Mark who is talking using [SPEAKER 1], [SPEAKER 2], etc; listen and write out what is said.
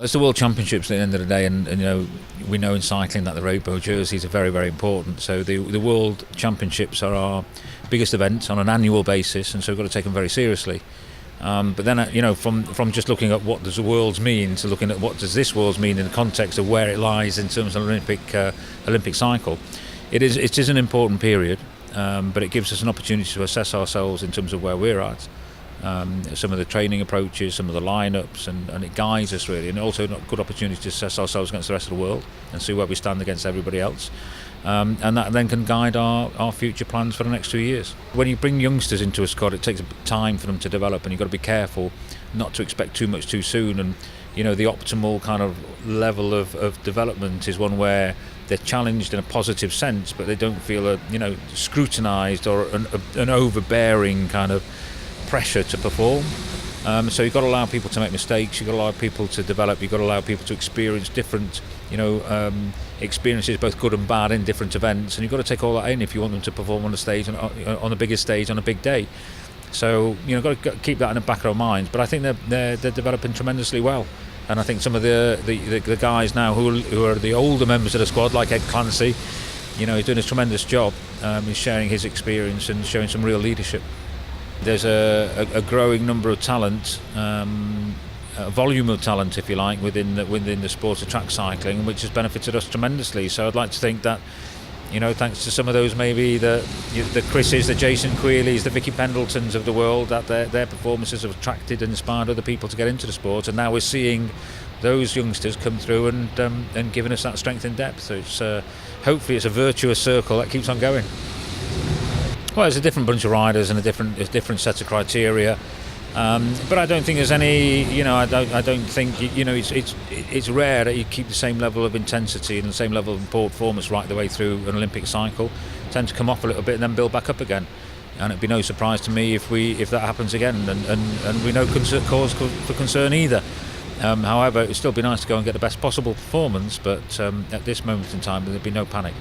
[SPEAKER 1] It's the World Championships at the end of the day, and we know in cycling that the rainbow jerseys are very, very important. So the World Championships are our biggest event on an annual basis, and so we've got to take them very seriously. But then, from just looking at what does the Worlds mean to looking at what does this Worlds mean in the context of where it lies in terms of Olympic cycle, it is an important period, but it gives us an opportunity to assess ourselves in terms of where we're at. Some of the training approaches, some of the lineups, and it guides us really, and also a good opportunity to assess ourselves against the rest of the world and see where we stand against everybody else, and that then can guide our future plans for the next 2 years. When you bring youngsters into a squad, it takes time for them to develop, and you've got to be careful not to expect too much too soon. And the optimal kind of level of development is one where they're challenged in a positive sense, but they don't feel scrutinised or an overbearing kind of pressure to perform. So you've got to allow people to make mistakes, you've got to allow people to develop, you've got to allow people to experience different experiences, both good and bad, in different events, and you've got to take all that in if you want them to perform on the stage, on the biggest stage, on a big day. So got to keep that in the back of our minds. But I think they're developing tremendously well, and I think some of the guys now who are the older members of the squad, like Ed Clancy, he's doing a tremendous job. He's sharing his experience and showing some real leadership. There's a growing number of talent, a volume of talent, if you like, within the sport of track cycling, which has benefited us tremendously. So I'd like to think that, thanks to some of those, maybe the Chris's, the Jason Queelys, the Vicky Pendletons of the world, that their performances have attracted and inspired other people to get into the sport, and now we're seeing those youngsters come through and giving us that strength and depth. So it's hopefully it's a virtuous circle that keeps on going. Well, it's a different bunch of riders and a different set of criteria, but I don't think there's any. I don't think it's rare that you keep the same level of intensity and the same level of performance right the way through an Olympic cycle. Tend to come off a little bit and then build back up again, and it'd be no surprise to me if that happens again, and we no cause for concern either. However, it'd still be nice to go and get the best possible performance, but at this moment in time, there'd be no panic.